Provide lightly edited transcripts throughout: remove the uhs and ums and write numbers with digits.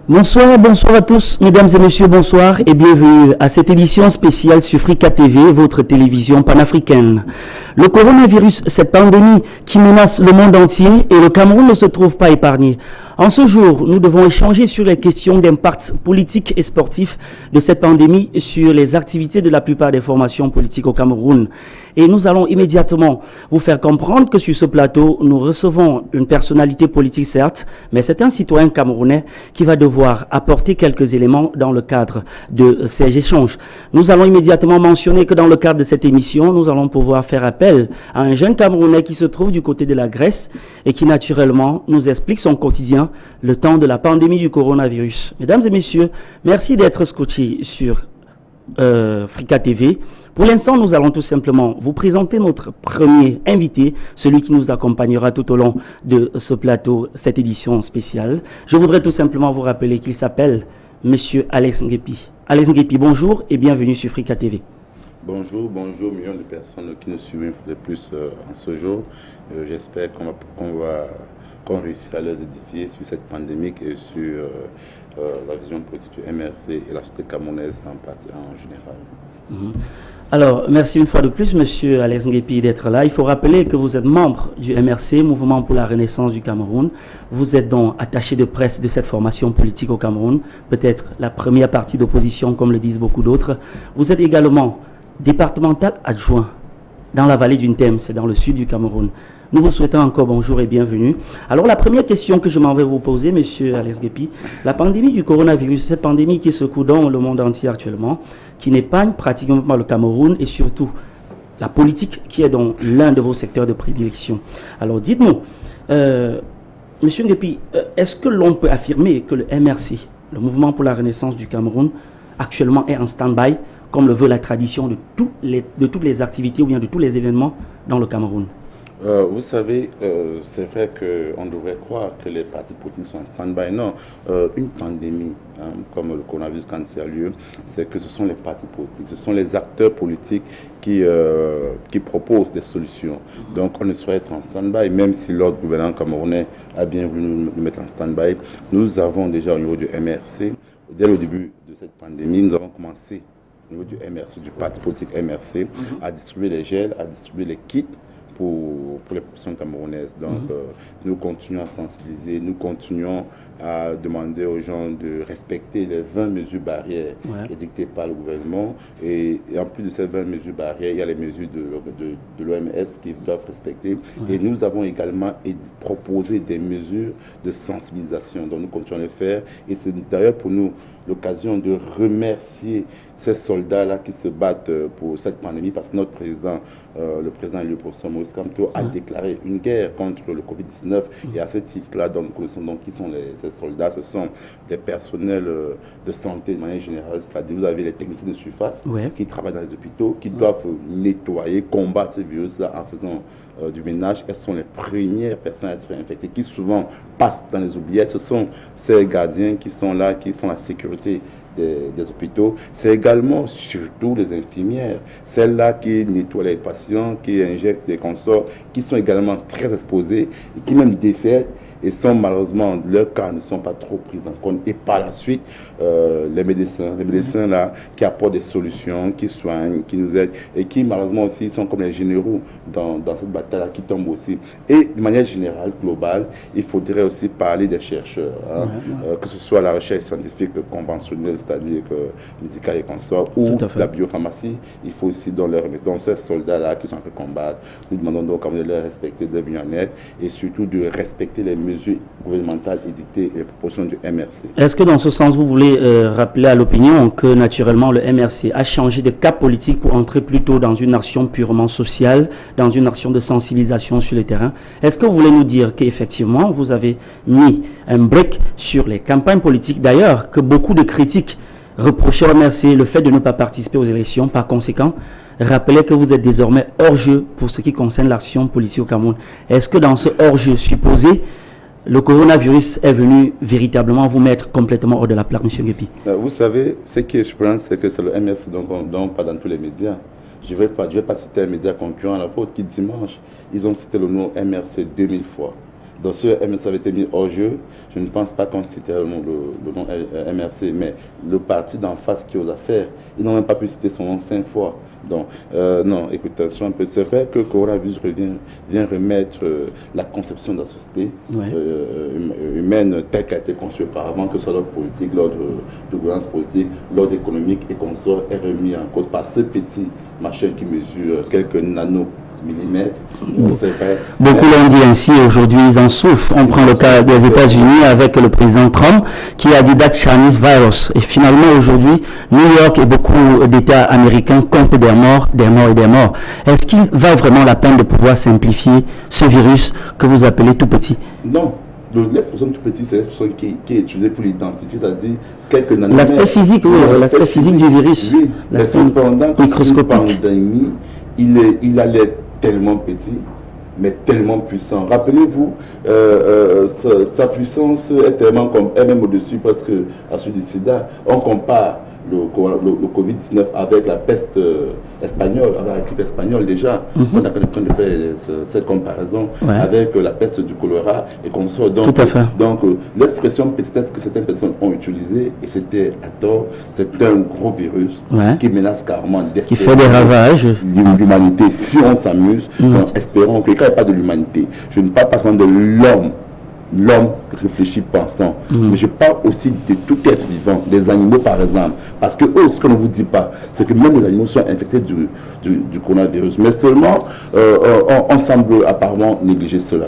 Bonsoir, bonsoir à tous, mesdames et messieurs, bonsoir et bienvenue à cette édition spéciale sur Africa TV, votre télévision panafricaine. Le coronavirus, cette pandémie qui menace le monde entier et le Cameroun ne se trouve pas épargné. En ce jour, nous devons échanger sur les questions d'impact politique et sportif de cette pandémie sur les activités de la plupart des formations politiques au Cameroun. Et nous allons immédiatement vous faire comprendre que sur ce plateau, nous recevons une personnalité politique certes, mais c'est un citoyen camerounais qui va devoir apporter quelques éléments dans le cadre de ces échanges. Nous allons immédiatement mentionner que dans le cadre de cette émission, nous allons pouvoir faire appel à un jeune Camerounais qui se trouve du côté de la Grèce et qui naturellement nous explique son quotidien le temps de la pandémie du coronavirus. Mesdames et messieurs, merci d'être scotchés sur Africa TV. Pour l'instant, nous allons tout simplement vous présenter notre premier invité, celui qui nous accompagnera tout au long de ce plateau, cette édition spéciale. Je voudrais tout simplement vous rappeler qu'il s'appelle Monsieur Alex Nguepi. Alex Nguepi, bonjour et bienvenue sur Africa TV. Bonjour, bonjour, millions de personnes qui nous suivent de plus en ce jour. J'espère qu'on réussira à les édifier sur cette pandémie et sur la vision politique du MRC et la société camerounaise en général. Alors, merci une fois de plus, Monsieur Alex Nguepi, d'être là. Il faut rappeler que vous êtes membre du MRC, Mouvement pour la Renaissance du Cameroun. Vous êtes donc attaché de presse de cette formation politique au Cameroun, peut-être la première partie d'opposition, comme le disent beaucoup d'autres. Vous êtes également départemental adjoint dans la vallée d'une Thème, c'est dans le sud du Cameroun. Nous vous souhaitons encore bonjour et bienvenue. Alors la première question que je m'en vais vous poser, Monsieur Alex Nguepi, la pandémie du coronavirus, cette pandémie qui secoue dans le monde entier actuellement, qui n'épargne pratiquement pas le Cameroun et surtout la politique qui est dans l'un de vos secteurs de prédilection. Alors dites-nous, Monsieur Nguepi, est-ce que l'on peut affirmer que le MRC, le Mouvement pour la Renaissance du Cameroun, actuellement est en stand-by, comme le veut la tradition de toutes les activités ou bien de tous les événements dans le Cameroun? Vous savez, c'est vrai qu'on devrait croire que les partis politiques sont en stand-by. Non, une pandémie, comme le coronavirus quand il a lieu, c'est que ce sont les partis politiques, ce sont les acteurs politiques qui proposent des solutions. Donc on ne saurait être en stand-by, même si l'ordre gouvernement camerounais a bien voulu nous mettre en stand-by. Nous avons déjà au niveau du MRC, dès le début de cette pandémie, nous avons commencé au niveau du MRC, du parti politique MRC, à distribuer les gels, à distribuer les kits pour les populations camerounaises. Donc, nous continuons à sensibiliser, nous continuons à demander aux gens de respecter les 20 mesures barrières édictées par le gouvernement. Et en plus de ces 20 mesures barrières, il y a les mesures de l'OMS qui doivent respecter. Et nous avons également proposé des mesures de sensibilisation. Donc, nous continuons à le faire. Et c'est d'ailleurs pour nous l'occasion de remercier ces soldats-là qui se battent pour cette pandémie, parce que notre président, le président élu, le professeur Maurice Kamto, a déclaré une guerre contre le Covid-19. Et à ce titre-là, donc, qui sont ces soldats? Ce sont des personnels de santé de manière générale, c'est-à-dire vous avez les techniciens de surface qui travaillent dans les hôpitaux, qui doivent nettoyer, combattre ce virus-là en faisant du ménage. Elles sont les premières personnes à être infectées, qui souvent passent dans les oubliettes. Ce sont ces gardiens qui sont là, qui font la sécurité des hôpitaux. C'est également, surtout, les infirmières, celles-là qui nettoient les patients, qui injectent des consorts, qui sont également très exposées et qui même décèdent. Et sont malheureusement, leurs cas ne sont pas trop pris en compte. Et par la suite, les médecins là, qui apportent des solutions, qui soignent, qui nous aident, et qui malheureusement aussi sont comme les généraux dans cette bataille-là, qui tombent aussi. Et de manière générale, globale, il faudrait aussi parler des chercheurs, que ce soit la recherche scientifique conventionnelle, c'est-à-dire médicale et consorts, ou la biopharmacie. Il faut aussi dans ces soldats-là qui sont en train de combattre, nous demandons donc de les respecter, de venir en aide, et surtout de respecter les mesures gouvernementales édictées et les propositions du MRC. Est-ce que dans ce sens, vous voulez rappeler à l'opinion que naturellement le MRC a changé de cap politique pour entrer plutôt dans une action purement sociale, dans une action de sensibilisation sur le terrain? Est-ce que vous voulez nous dire qu'effectivement, vous avez mis un break sur les campagnes politiques, d'ailleurs, que beaucoup de critiques reprochaient au MRC le fait de ne pas participer aux élections, par conséquent, rappelez que vous êtes désormais hors-jeu pour ce qui concerne l'action politique au Cameroun. Est-ce que dans ce hors-jeu supposé, le coronavirus est venu véritablement vous mettre complètement hors de la plaque, M. Nguepi? Vous savez, ce qui est, je pense, c'est que c'est le MRC, donc pas dans tous les médias. Je ne vais pas citer un média concurrent à la faute qui, dimanche, ils ont cité le nom MRC 2000 fois. Donc ce MRC avait été mis hors jeu. Je ne pense pas qu'on citait le nom MRC, mais le parti d'en face qui ose faire, ils n'ont même pas pu citer son nom 5 fois. Donc non, écoute, un peu. C'est vrai que le coronavirus vient remettre la conception de la société humaine telle qu'elle a été conçue auparavant, que ce soit l'ordre politique, l'ordre de gouvernance politique, l'ordre économique et qu'on soit est remis en cause par ce petit machin qui mesure quelques millimètres. C'est vrai. Beaucoup l'ont dit ainsi, aujourd'hui ils en souffrent. On prend le cas des États-Unis avec le président Trump qui a dit that Chinese virus. Et finalement aujourd'hui, New York et beaucoup d'États américains comptent des morts, des morts et des morts. Est-ce qu'il va vraiment la peine de pouvoir simplifier ce virus que vous appelez tout petit? Non. L'expression tout petit, c'est l'expression qui est utilisée pour l'identifier, c'est-à-dire quelques nanomètres. L'aspect physique, oui, l'aspect physique du virus. Oui, mais cependant, une pandémie, il allait tellement petit, mais tellement puissant. Rappelez-vous, sa puissance est tellement comme elle-même au-dessus presque à celui du sida. On compare le Covid-19 avec la peste espagnole, avec la grippe espagnole déjà. On a en train de faire cette comparaison avec la peste du choléra et qu'on sort. Donc, l'expression petite que certaines personnes ont utilisée, et c'était à tort, c'est un gros virus qui menace carrément qui fait des ravages. L'humanité. Si on s'amuse, espérons que quand il n'y a pas de l'humanité, je ne parle pas seulement de l'homme réfléchit pensant, mais je parle aussi de tout être vivant, des animaux par exemple, parce que eux, ce qu'on ne vous dit pas, c'est que même les animaux sont infectés du coronavirus, mais seulement on semble apparemment négliger cela.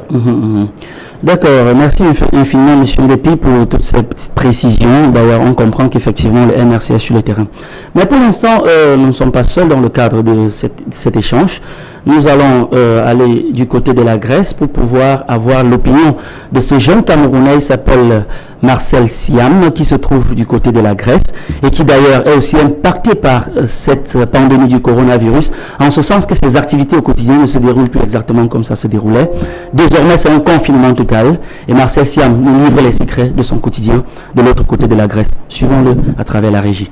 D'accord, merci infiniment M. Lépi pour toutes ces petites précisions. D'ailleurs, on comprend qu'effectivement le MRC est sur le terrain. Mais pour l'instant, nous ne sommes pas seuls dans le cadre de cet échange. Nous allons aller du côté de la Grèce pour pouvoir avoir l'opinion de ce jeune Camerounais. Il s'appelle Marcel Siam, qui se trouve du côté de la Grèce et qui d'ailleurs est aussi impacté par cette pandémie du coronavirus, en ce sens que ses activités au quotidien ne se déroulent plus exactement comme ça se déroulait. Désormais, c'est un confinement total et Marcel Siam nous livre les secrets de son quotidien de l'autre côté de la Grèce. Suivons-le à travers la régie.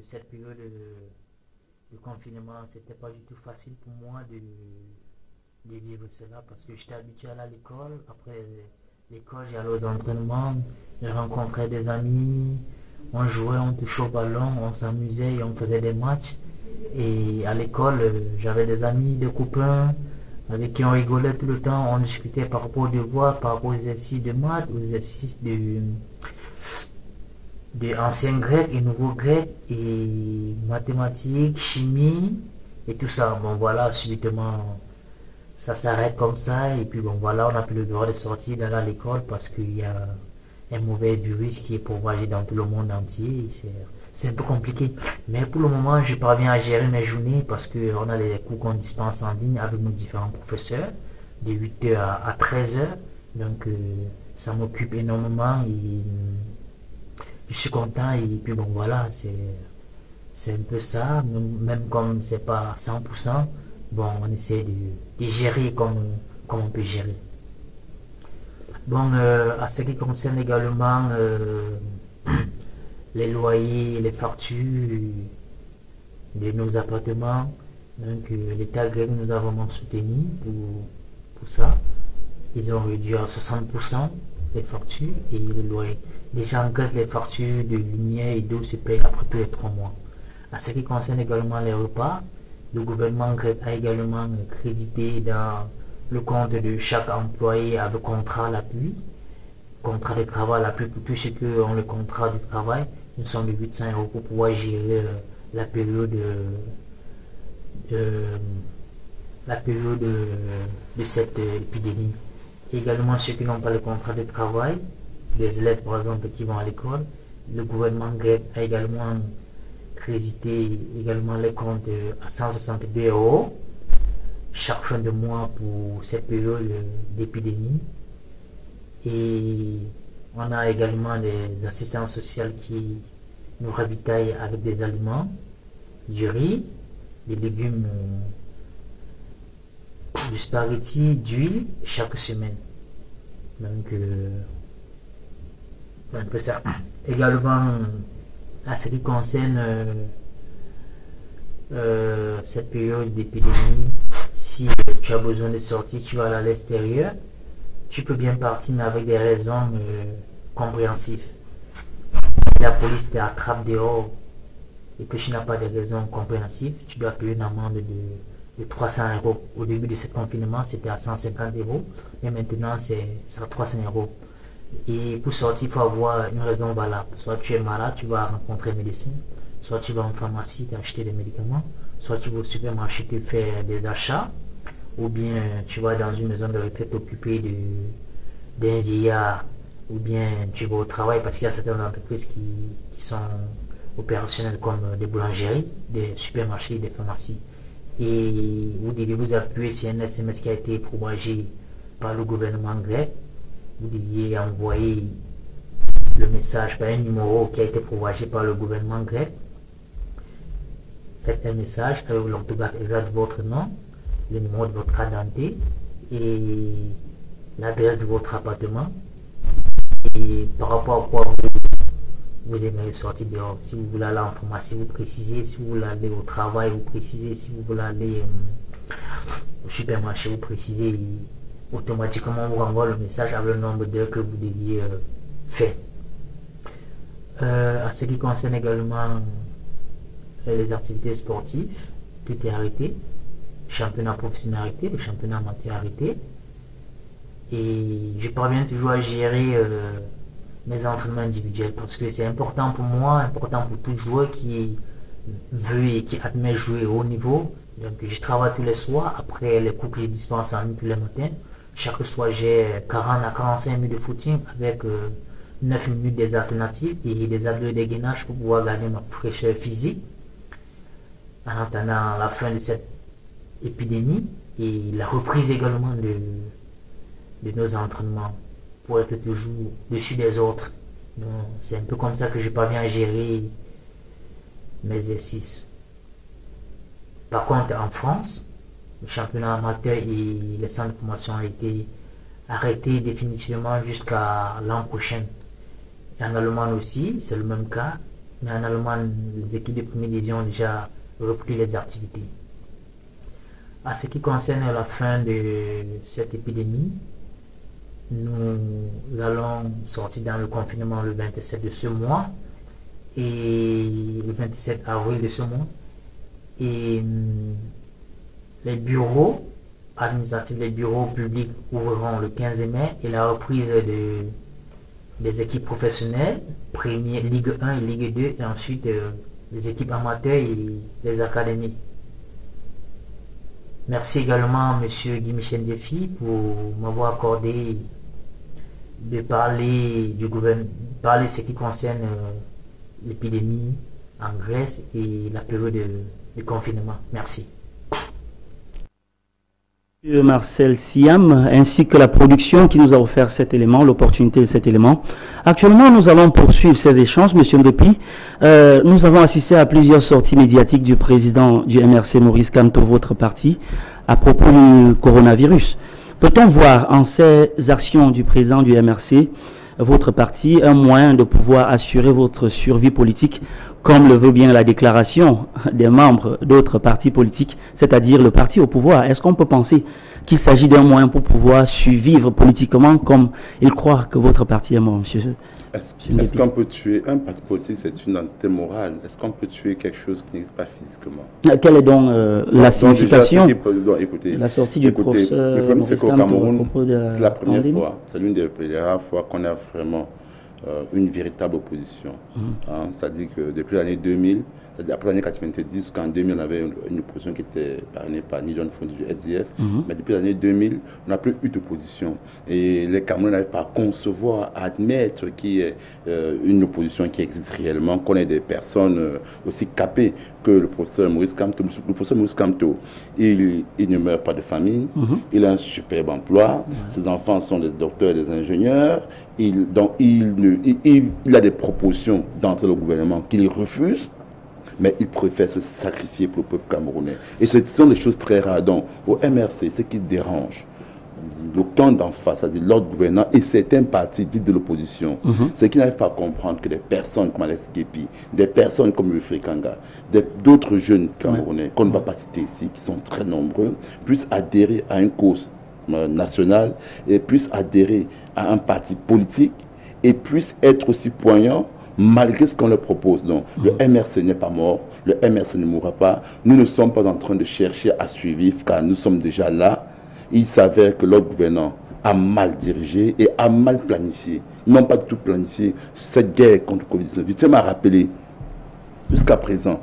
Cette période de confinement, c'était pas du tout facile pour moi de vivre cela parce que j'étais habitué à aller à l'école. Après l'école, j'allais aux entraînements, je rencontrais des amis, on jouait, on touchait au ballon, on s'amusait et on faisait des matchs. Et à l'école, j'avais des amis, des copains avec qui on rigolait tout le temps, on discutait par rapport aux devoirs, par rapport aux exercices de maths, aux exercices de ancien grec et nouveau grec et mathématiques, chimie et tout ça. Bon voilà, subitement ça s'arrête comme ça et puis bon voilà, on n'a plus le droit de sortir d'aller à l'école parce qu'il y a un mauvais virus qui est propagé dans tout le monde entier. C'est un peu compliqué, mais pour le moment je parviens à gérer mes journées parce qu'on a les cours qu'on dispense en ligne avec nos différents professeurs de 8h à 13h, donc ça m'occupe énormément et je suis content et puis bon voilà, c'est un peu ça, même comme c'est pas 100%, bon on essaie de gérer comme on peut gérer. Bon, à ce qui concerne également les loyers, les factures de nos appartements, donc l'État grec nous a vraiment soutenu pour ça. Ils ont réduit à 60% les factures et le loyer. Déjà en Grèce, les factures de lumière et d'eau se payent après tous les 3 mois. À ce qui concerne également les repas, le gouvernement grec a également crédité dans le compte de chaque employé avec contrat à l'appui, contrat de travail à l'appui pour tous ceux qui ont le contrat de travail. Nous sommes de 800 € pour pouvoir gérer la période de cette épidémie. Également ceux qui n'ont pas le contrat de travail, les élèves par exemple qui vont à l'école, le gouvernement grec a également crédité également les comptes à 162 € chaque fin de mois pour cette période d'épidémie. Et on a également des assistants sociaux qui nous ravitaillent avec des aliments, du riz, des légumes, du spaghetti, d'huile chaque semaine. Donc un peu ça. Également à ce qui concerne cette période d'épidémie, si tu as besoin de sortir, tu vas aller à l'extérieur, tu peux bien partir, mais avec des raisons compréhensives. Si la police t'attrape dehors et que tu n'as pas de raisons compréhensives, tu dois payer une amende de 300 euros. Au début de ce confinement, c'était à 150 euros, et maintenant c'est à 300 euros. Et pour sortir, il faut avoir une raison valable. Soit tu es malade, tu vas rencontrer un médecin, soit tu vas en pharmacie t'acheter des médicaments, soit tu vas au supermarché te faire des achats, ou bien tu vas dans une maison de retraite t'occuper d'un vieillard, ou bien tu vas au travail parce qu'il y a certaines entreprises qui sont opérationnelles comme des boulangeries, des supermarchés, des pharmacies. Et vous devez vous appuyer sur un SMS qui a été propagé par le gouvernement grec. Vous deviez envoyer le message par un numéro qui a été propagé par le gouvernement grec. Faites un message avec l'orthographe exacte de votre nom, le numéro de votre carte d'identité et l'adresse de votre appartement. Et par rapport à quoi vous aimeriez sortir dehors. Si vous voulez aller en pharmacie, vous précisez. Si vous voulez aller au travail, vous précisez. Si vous voulez aller au supermarché, vous précisez. Et automatiquement, on vous renvoie le message avec le nombre d'heures que vous deviez faire. À ce qui concerne également les activités sportives, tout est arrêté. Le championnat professionnel arrêté, le championnat amateur arrêté. Et je parviens toujours à gérer mes entraînements individuels parce que c'est important pour moi, important pour tout joueur qui veut et qui admet jouer au haut niveau. Donc je travaille tous les soirs après les cours que je dispense en ligne tous les matins. Chaque soir j'ai 40 à 45 minutes de footing avec 9 minutes des alternatives et des abdos et des gainages pour pouvoir garder ma fraîcheur physique en attendant la fin de cette épidémie et la reprise également de nos entraînements pour être toujours dessus des autres. C'est un peu comme ça que je parviens à gérer mes exercices. Par contre, en France, le championnat amateur et les centres de formation ont été arrêtés définitivement jusqu'à l'an prochain. Et en Allemagne aussi, c'est le même cas, mais en Allemagne, les équipes de première division ont déjà repris les activités. À ce qui concerne la fin de cette épidémie, nous allons sortir dans le confinement le 27 de ce mois et le 27 avril de ce mois. Et les bureaux administratifs, les bureaux publics ouvriront le 15 mai et la reprise des équipes professionnelles, première Ligue 1 et Ligue 2, et ensuite les équipes amateurs et les académies. Merci également M. Guy-Michel Défi pour m'avoir accordé de parler du gouvernement, parler ce qui concerne l'épidémie en Grèce et la période de confinement. Merci. Marcel Siam, ainsi que la production qui nous a offert cet élément, l'opportunité de cet élément. Actuellement, nous allons poursuivre ces échanges. Monsieur Ndopi, nous avons assisté à plusieurs sorties médiatiques du président du MRC, Maurice Kamto, votre parti, à propos du coronavirus. Peut-on voir en ces actions du président du MRC, votre parti, un moyen de pouvoir assurer votre survie politique, comme le veut bien la déclaration des membres d'autres partis politiques, c'est-à-dire le parti au pouvoir? Est-ce qu'on peut penser qu'il s'agit d'un moyen pour pouvoir survivre politiquement comme il croit que votre parti est mort, monsieur? Est-ce qu'on peut tuer un parti politique? C'est une entité morale. Est-ce qu'on peut tuer quelque chose qui n'existe pas physiquement? Quelle est donc la signification? Écoutez, la sortie du professeur. Le problème, c'est qu'au Cameroun, c'est la première fois, c'est l'une des rares fois qu'on a vraiment une véritable opposition. C'est-à-dire que depuis l'année 2000, c'est-à-dire après l'année 90 jusqu'en 2000, on avait une opposition qui était parrainée par Nidon Fondi du SDF. Mais depuis l'année 2000, on n'a plus eu d'opposition. Et les Camerounais n'arrivent pas à concevoir, à admettre qu'il y ait une opposition qui existe réellement, qu'on ait des personnes aussi capées que le professeur Maurice Kamto. Le professeur Maurice Kamto, il ne meurt pas de famine, il a un superbe emploi, ses enfants sont des docteurs et des ingénieurs, il a des propositions d'entrer au gouvernement qu'il refuse, mais il préfère se sacrifier pour le peuple camerounais. Et ce sont des choses très rares. Donc, au MRC, ce qui dérange, le camp d'en face, c'est-à-dire l'ordre gouvernant et certains partis dits de l'opposition, c'est qu'ils n'arrivent pas à comprendre que des personnes comme Alex Gepi, des personnes comme Wilfried Kanga, d'autres jeunes Camerounais, qu'on ne va pas citer ici, qui sont très nombreux, puissent adhérer à une cause nationale et puissent adhérer à un parti politique et puissent être aussi poignants malgré ce qu'on leur propose. Donc, le MRC n'est pas mort, le MRC ne mourra pas. Nous ne sommes pas en train de chercher à suivre, car nous sommes déjà là. Il s'avère que l'ordre gouvernant a mal dirigé et a mal planifié. Ils n'ont pas du tout planifié cette guerre contre le Covid-19. Je tiens à rappeler, jusqu'à présent,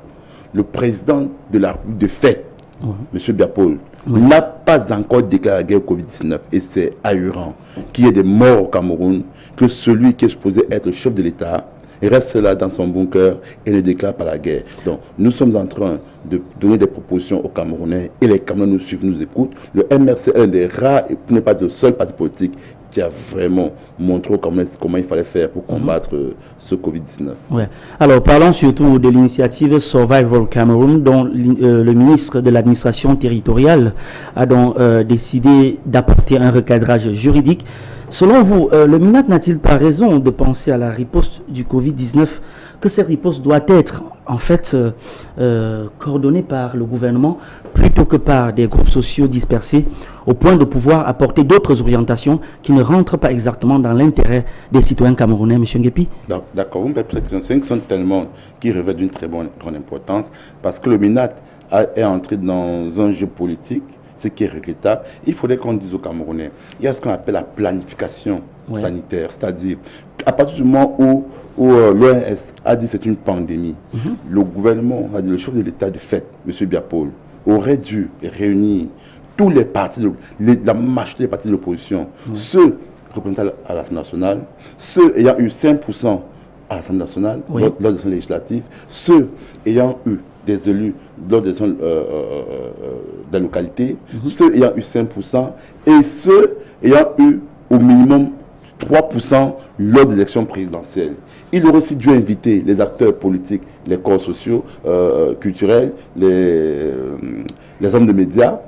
le président de la République de fait, M. Biapol, n'a pas encore déclaré la guerre au Covid-19. Et c'est ahurant qu'il y ait des morts au Cameroun, que celui qui est supposé être le chef de l'État reste là dans son bunker et ne déclare pas la guerre. Donc, nous sommes en train de donner des propositions aux Camerounais et les Camerounais nous suivent, nous écoutent. Le MRC est un des rares, et n'est pas le seul parti politique qui a vraiment montré aux Camerounais comment il fallait faire pour combattre ce Covid-19. Ouais. Alors, parlons surtout de l'initiative Survival Cameroon, dont le ministre de l'administration territoriale a donc décidé d'apporter un recadrage juridique. Selon vous, le MINAT n'a-t-il pas raison de penser à la riposte du Covid-19, que cette riposte doit être en fait coordonnée par le gouvernement plutôt que par des groupes sociaux dispersés, au point de pouvoir apporter d'autres orientations qui ne rentrent pas exactement dans l'intérêt des citoyens camerounais, M. Gepi? D'accord, vous me faites cette question, qui sont tellement, qui revêtent d'une très grande importance, parce que le MINAT est entré dans un jeu politique, ce qui est regrettable. Il faudrait qu'on dise aux Camerounais, il y a ce qu'on appelle la planification sanitaire, c'est-à-dire à partir du moment où l'OMS a dit que c'est une pandémie, le gouvernement, le chef de l'État de fait, M. Biapol, aurait dû réunir tous les partis, la majorité des partis de l'opposition, ceux représentant à l'Assemblée nationale, ceux ayant eu 5% à l'Assemblée nationale, lors des élections législatives, ceux ayant eu des élus lors des élections de la localité, ceux ayant eu 5% et ceux ayant eu au minimum 3% lors des élections présidentielles. Il aurait aussi dû inviter les acteurs politiques, les corps sociaux, culturels, les hommes de médias,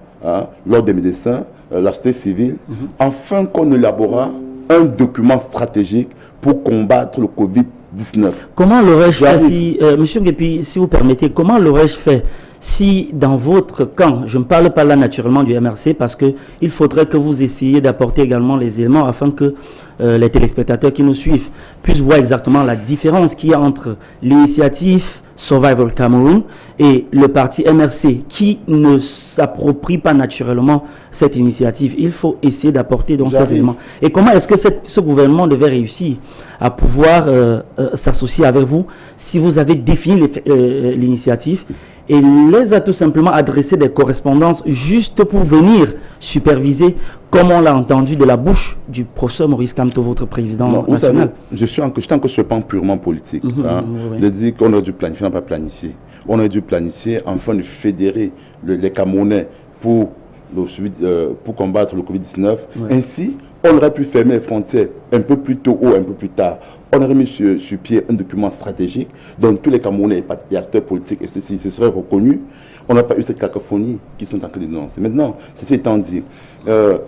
l'ordre des médecins, la société civile, afin qu'on élaborera un document stratégique pour combattre le Covid-19. Comment l'aurais-je fait si, Monsieur Gepi, si vous permettez, comment l'aurais-je fait si dans votre camp, je ne parle pas là naturellement du MRC, parce qu'il faudrait que vous essayiez d'apporter également les éléments afin que les téléspectateurs qui nous suivent puissent voir exactement la différence qu'il y a entre l'initiative Survival Cameroon et le parti MRC qui ne s'approprie pas naturellement cette initiative. Il faut essayer d'apporter donc ces éléments. Et comment est-ce que ce gouvernement devait réussir à pouvoir s'associer avec vous si vous avez défini l'initiative et les a tout simplement adressé des correspondances juste pour venir superviser, comme on l'a entendu de la bouche du professeur Maurice Kamto, votre président national. Vous savez, j'étais encore sur le plan purement politique. De dire qu'on aurait dû planifier, on n'a pas planifié. On aurait dû planifier afin de fédérer les Camerounais pour combattre le Covid-19. Ainsi, on aurait pu fermer les frontières un peu plus tôt ou un peu plus tard. On aurait mis sur pied un document stratégique dont tous les Camerounais et acteurs politiques et ceci se seraient reconnus. On n'a pas eu cette cacophonie qui sont en train de dénoncer. Maintenant, ceci étant dit,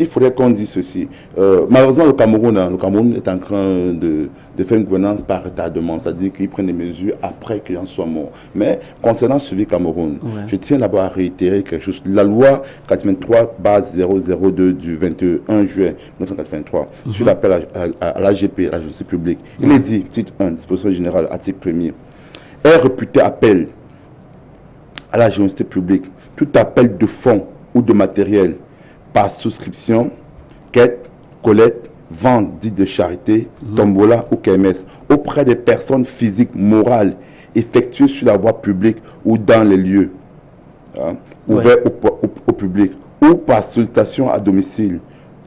il faudrait qu'on dise ceci. Malheureusement, le Cameroun est en train de faire une gouvernance par retardement, c'est-à-dire qu'ils prennent des mesures après qu'il en soit mort. Mais concernant suivi Cameroun, je tiens d'abord à réitérer quelque chose. La loi 83/002 du 21 juin 1983 sur l'appel à l'AGP, la justice publique, il est dit, titre 1, disposition générale, article 1er, est réputé appel à la générosité publique, tout appel de fonds ou de matériel par souscription, quête, collecte, vente dite de charité, tombola ou kermesse auprès des personnes physiques morales effectuées sur la voie publique ou dans les lieux ouverts au public ou par sollicitation à domicile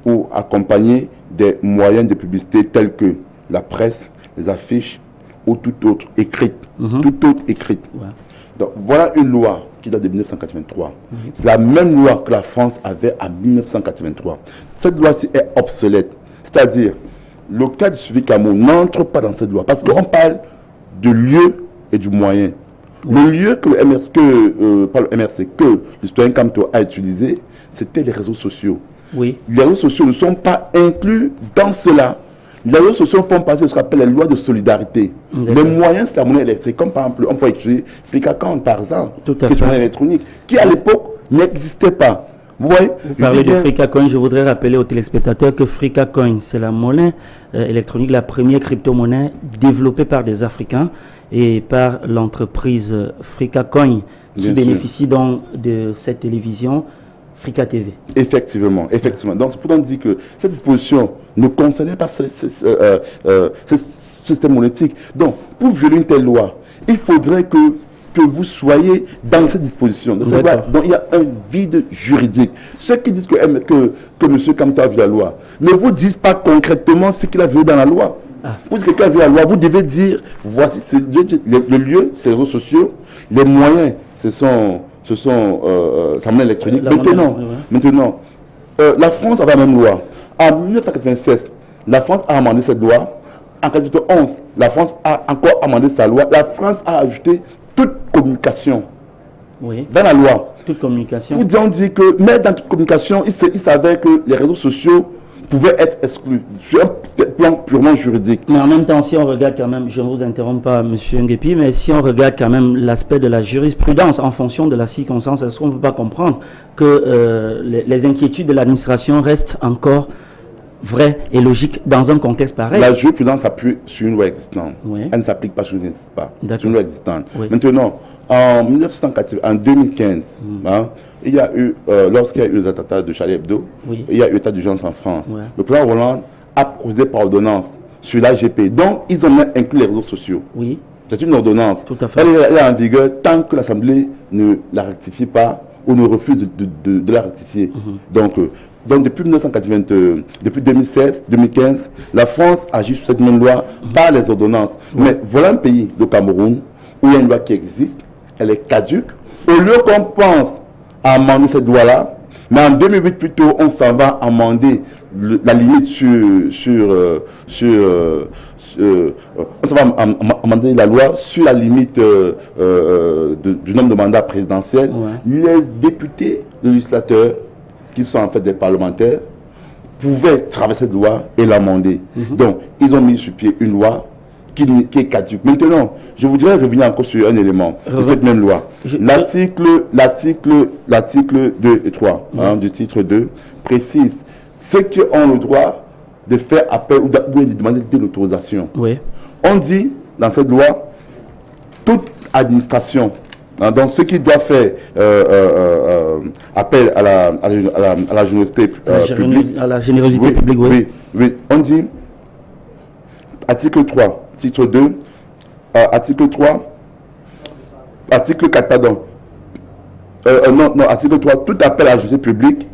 ou accompagné des moyens de publicité tels que la presse, les affiches ou tout autre écrite. Tout autre écrite. Donc, voilà une loi qui date de 1983. C'est la même loi que la France avait en 1983. Cette loi-ci est obsolète. C'est-à-dire, le cas du suivi Cameroun n'entre pas dans cette loi parce qu'on parle de lieu et du moyen. Le lieu que le MRC, que le citoyen Kamto a utilisé, c'était les réseaux sociaux. Oui. Les réseaux sociaux ne sont pas inclus dans cela. Les réseaux sociaux font passer ce qu'on appelle les lois de solidarité. Les moyens, c'est la monnaie électrique. Comme par exemple, on peut utiliser FreeCoin, par exemple, Tout à qui est une fait. monnaie électronique, qui à l'époque n'existait pas. Vous voyez, Vous parlez de FreeCoin, je voudrais rappeler aux téléspectateurs que FreeCoin, c'est la monnaie électronique, la première crypto-monnaie développée par des Africains et par l'entreprise FreeCoin qui Bien bénéficie donc de cette télévision Africa TV. Effectivement, effectivement. Donc, c'est pour dire que cette disposition ne concernait pas ce système monétique. Donc, pour violer une telle loi, il faudrait que vous soyez dans cette disposition. Donc, il y a un vide juridique. Ceux qui disent que M. Kamto a violé la loi ne vous disent pas concrètement ce qu'il a violé dans la loi. Pour que quelqu'un a violé la loi, vous devez dire, voici le lieu, c'est les réseaux sociaux, les moyens, ce sont sa monnaie électronique. Maintenant, la France avait la même loi. En 1996, la France a amendé cette loi. En 1991, la France a encore amendé sa loi. La France a ajouté toute communication dans la loi. Toute communication. Vous dit que, mais dans toute communication, il savait que les réseaux sociaux pouvaient être exclus sur un plan purement juridique. Mais en même temps, si on regarde quand même, je ne vous interromps pas, M. Nguepi, mais si on regarde quand même l'aspect de la jurisprudence en fonction de la circonstance, est-ce qu'on ne peut pas comprendre que les inquiétudes de l'administration restent encore vraies et logiques dans un contexte pareil? La jurisprudence s'appuie sur une loi existante. Oui. Elle ne s'applique pas sur une n'existe pas. C'est une loi existante. Oui. Maintenant, en 2015, il y a eu, lorsqu'il y a eu les attentats de Charlie Hebdo, il y a eu l'état d'urgence en France. Ouais. Le président Hollande a procédé par ordonnance sur l'AGP. Donc, ils ont inclus les réseaux sociaux. Oui. C'est une ordonnance. Tout à fait. Elle est en vigueur tant que l'Assemblée ne la rectifie pas ou ne refuse de la rectifier. Donc, depuis 2016, 2015, la France agit sur cette même loi par les ordonnances. Mais voilà un pays, le Cameroun, où il y a une loi qui existe, elle est caduque. Au lieu qu'on pense à amender cette loi-là, mais en 2008 plutôt, on s'en va amender la limite on s'en va amender la loi sur la limite du nombre de mandats présidentiels. Ouais. Les députés, les législateurs, qui sont en fait des parlementaires, pouvaient traverser cette loi et l'amender. Donc, ils ont mis sur pied une loi qui est caduque. Maintenant, je voudrais revenir encore sur un élément de cette même loi. L'article 2 et 3 du titre 2 précise ceux qui ont le droit de faire appel ou de demander de l'autorisation. Oui. On dit dans cette loi, toute administration, donc ceux qui doivent faire appel à la générosité publique. À la générosité publique, oui. Oui, on dit, article 3, titre 2, article 3, article 4, pardon. Non, article 3, tout appel à la générosité publique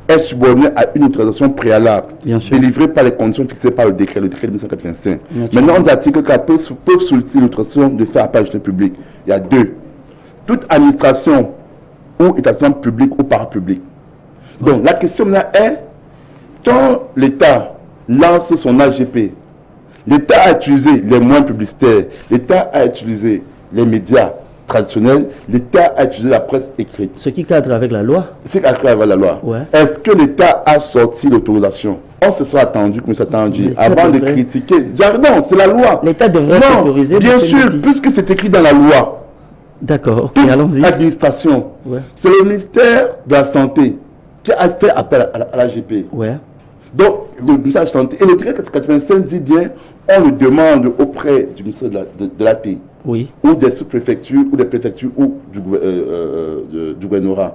est subordonné à une autorisation préalable délivrée par les conditions fixées par le décret de 1985. Maintenant, on dit article 4 peuvent solliciter l'autorisation de faire appel à la générosité publique. Il y a deux. Toute administration ou établissement public ou parapublic. Donc la question là est, quand l'État lance son AGP, l'État a utilisé les moyens publicitaires, l'État a utilisé les médias traditionnels, l'État a utilisé la presse écrite. Ce qui cadre avec la loi. C'est qui cadre avec la loi. Ouais. Est-ce que l'État a sorti l'autorisation? On se sera attendu, comme ça attendu, avant de critiquer. Non, c'est la loi. L'État devrait s'autoriser. Bien sûr, puisque c'est écrit dans la loi. D'accord, ok, allons-y. Administration. C'est le ministère de la Santé qui a fait appel à l'AGP. Donc, le ministère de la Santé, et le décret 85 dit bien, on le demande auprès du ministère de la paix. Oui. Ou des sous-préfectures, ou des préfectures, ou du gouvernorat.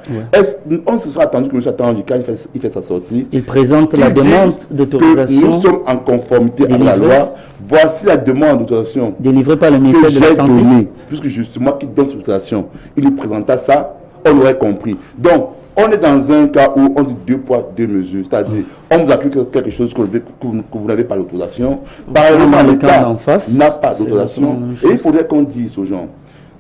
On se sera attendu que M. Attendu, quand il fait sa sortie, il présente la demande d'autorisation. Nous sommes en conformité avec la loi. Voici la demande d'autorisation délivrée par le ministère de la Santé. Donnée, puisque justement, qui donne cette autorisation, il nous présenta ça, on aurait compris. Donc, on est dans un cas où on dit 2 poids, 2 mesures. C'est-à-dire, on vous applique quelque chose que vous n'avez pas l'autorisation. Par exemple, l'État n'a pas d'autorisation. Et il faudrait qu'on dise aux gens,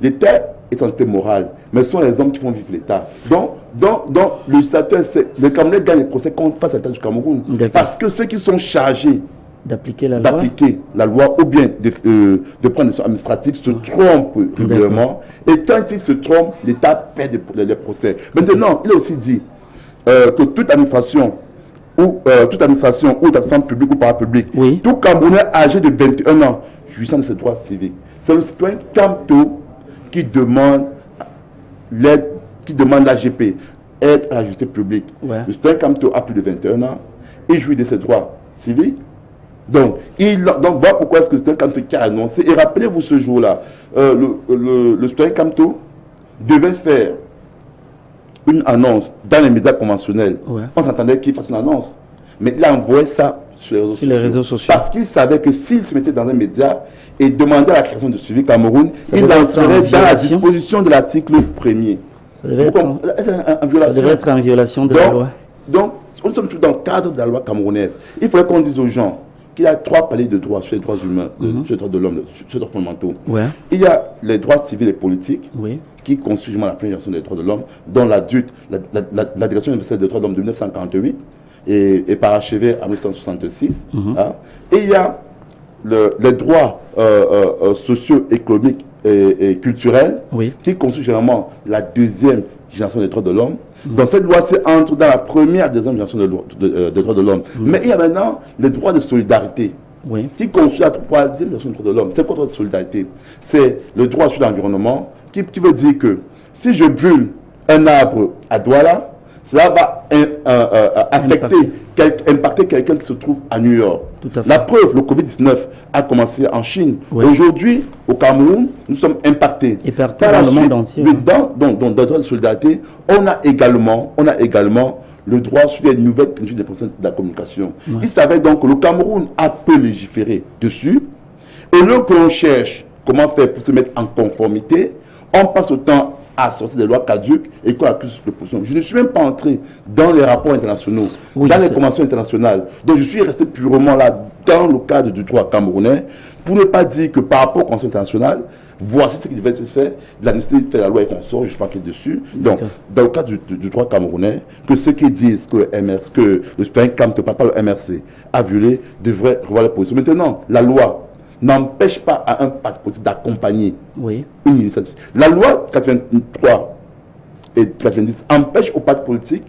l'État est en entité morale, mais ce sont les hommes qui font vivre l'État. Donc le législateur, le Camerounais gagne les procès contre face à l'État du Cameroun. Parce que ceux qui sont chargés d'appliquer la loi ou bien de prendre des décisions administratives se trompent régulièrement. Et quand ils se trompent, l'État perd des procès. Maintenant, il a aussi dit que toute administration ou toute administration ou établissement public ou parapublic, Oui. tout Camerounais âgé de 21 ans jouissant de ses droits civiques. C'est le citoyen Camto qui demande l'aide, qui demande l'AGP, aide à la justice publique. Ouais. Le citoyen Camto a plus de 21 ans, il jouit de ses droits civiques. Donc voilà pourquoi est-ce que le citoyen Camto qui a annoncé, et rappelez-vous ce jour-là, le citoyen Camto devait faire une annonce dans les médias conventionnels. Ouais. On s'entendait qu'il fasse une annonce. Mais il a envoyé ça sur les réseaux sociaux. Parce qu'il savait que s'il se mettait dans un média et demandait la création de Suivi Cameroun, il entrerait dans la disposition de l'article 1er. Ça devait être en violation de la loi. Donc, nous sommes tous dans le cadre de la loi camerounaise. Il faudrait qu'on dise aux gens qu'il y a 3 paliers de droits sur les droits humains, sur les droits de l'homme, sur les droits fondamentaux. Ouais. Il y a les droits civils et politiques, Oui. qui constituent la première génération des droits de l'homme, dont la Déclaration universelle des droits de l'homme de 1948 est parachevée en 1966. Hein. Et il y a les droits sociaux, économiques et culturels, Oui. qui constituent généralement la deuxième génération des droits de l'homme. Donc cette loi-ci entre dans la première et deuxième génération des droits de l'homme. Mais il y a maintenant les droits de solidarité, Oui. qui constitue la troisième génération des droits de l'homme. C'est quoi le droit de solidarité? C'est le droit sur l'environnement, qui veut dire que si je brûle un arbre à Douala, cela va impacter quelqu'un qui se trouve à New York. Tout à fait. La preuve, le Covid-19 a commencé en Chine. Oui. Aujourd'hui, au Cameroun, nous sommes impactés. Et partout dans le monde entier. Dans le droit de solidarité, on a également le droit sur les nouvelles techniques de la communication. Ouais. Il s'avère donc que le Cameroun a peu légiféré dessus. Et là que l'on cherche comment faire pour se mettre en conformité, on passe autant à sortir des lois caduques et qu'on accuse de position. Je ne suis même pas entré dans les rapports internationaux, Oui, dans les conventions internationales. Donc je suis resté purement là dans le cadre du droit camerounais pour ne pas dire que par rapport aux conventions internationales, voici ce qui devait être fait, la nécessité de faire la loi et qu'on sort, je suis pas dessus. Donc, dans le cadre du droit camerounais, que ceux qui disent que le citoyen Camto, pas le MRC, a violé, devraient revoir la position. Maintenant, la loi n'empêche pas à un parti politique d'accompagner Oui. une initiative. La loi 83 et 90 empêche aux partis politiques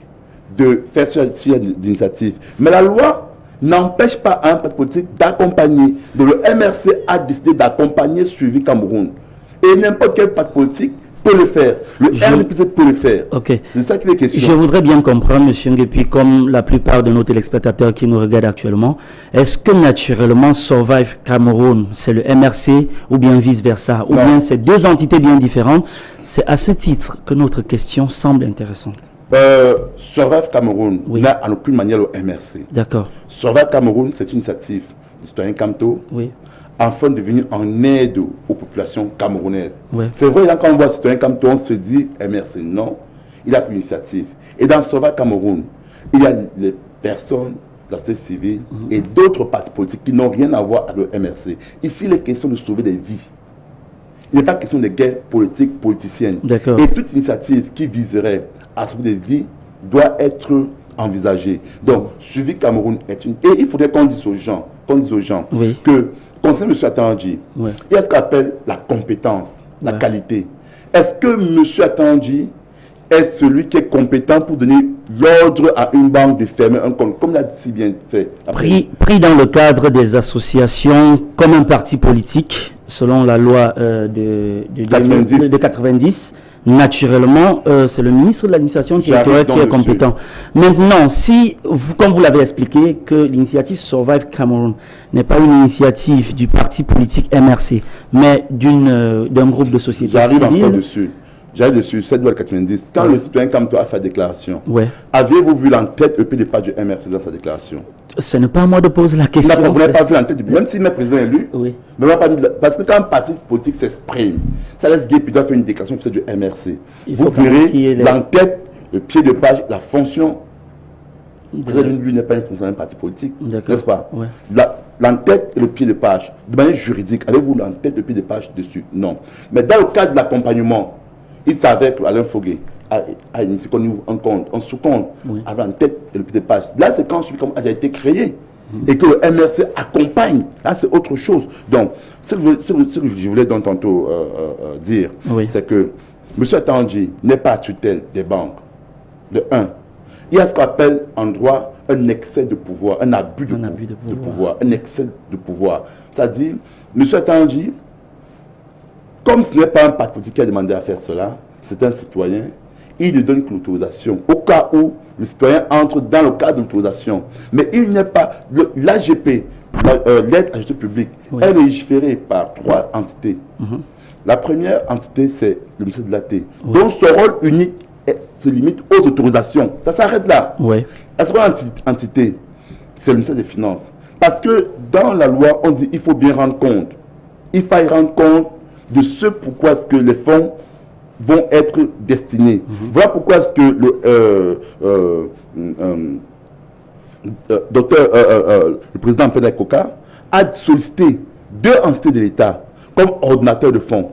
de faire ce genre d'initiative. Mais la loi n'empêche pas à un parti politique d'accompagner. Le MRC a décidé d'accompagner Suivi Cameroun. Et n'importe quel parti politique peut le faire. Le RDPC peut le faire. Ok. C'est ça qui est question. Je voudrais bien comprendre, monsieur Nguepi, comme la plupart de nos téléspectateurs qui nous regardent actuellement, est-ce que naturellement Survive Cameroun, c'est le MRC ou bien vice-versa, ou bien c'est deux entités bien différentes? C'est à ce titre que notre question semble intéressante. Survive Cameroun n'a en aucune manière le MRC. D'accord. Survive Cameroun, c'est une initiative du citoyen Camto. Oui. Afin de venir en aide aux populations camerounaises. Ouais. C'est vrai, là, quand on voit citoyen Camto, on se dit MRC. Non, il a une initiative. Et dans Survive Cameroun, il y a les personnes de la société civile et d'autres partis politiques qui n'ont rien à voir avec le MRC. Ici, il est question de sauver des vies. Il n'est pas question de guerre politique, politicienne. Et toute initiative qui viserait à sauver des vies doit être envisagée. Donc, Suivi Cameroun est une... Et il faudrait qu'on dise aux gens, que, concernant M. Atandji, il y a ce qu'on appelle la compétence, la qualité. Est-ce que M. Atandji est celui qui est compétent pour donner l'ordre à une banque de fermer un compte, comme l'a si bien fait? Pris dans le cadre des associations comme un parti politique, selon la loi de 90, naturellement, c'est le ministre de l'administration qui est compétent. Maintenant, si, comme vous l'avez expliqué, que l'initiative Survive Cameroun n'est pas une initiative du parti politique MRC, mais d'un groupe de société civile. J'arrive encore dessus. J'arrive dessus, cette loi 90. Quand le citoyen Camto a fait la déclaration, aviez-vous vu l'entête EP de page du MRC dans sa déclaration? Ce n'est pas à moi de poser la question. Vous n'avez pas vu l'entête, même s'il est président élu, parce que quand un parti politique s'exprime, ça laisse gué, puis doit faire une déclaration du MRC. Vous verrez l'entête, le pied de page, la fonction. Lui n'est pas une fonction d'un parti politique, n'est-ce pas? L'entête et le pied de page, de manière juridique, avez-vous l'entête et le pied de page dessus? Non. Mais dans le cadre de l'accompagnement, il savait qu'Alain Foguet a initié un compte, un sous-compte, avait en tête et le pied de page. Là, c'est quand Suivi Cameroun a été créé et que le MRC accompagne. Là, c'est autre chose. Donc, ce que je voulais donc tantôt dire, c'est que M. Atandji n'est pas à tutelle des banques. De un, il y a ce qu'on appelle en droit un excès de pouvoir, un abus de pouvoir, un excès de pouvoir. C'est-à-dire, M. Tangi, comme ce n'est pas un parti politique qui a demandé à faire cela, c'est un citoyen, il lui donne l'autorisation au cas où le citoyen entre dans le cadre de l'autorisation. Mais il n'y a pas, l'AGP, l'aide à gestion publique, est légiférée par 3 entités. La première entité, c'est le ministère de l'AT, dont son rôle unique se limite aux autorisations. Ça s'arrête là. La seconde entité, c'est le ministère des Finances. Parce que dans la loi, on dit qu'il faut bien rendre compte. Il faut y rendre compte de ce pourquoi est-ce que les fonds vont être destinés. Voilà pourquoi est-ce que le président Mpena Koka a sollicité 2 entités de l'État comme ordonnateur de fonds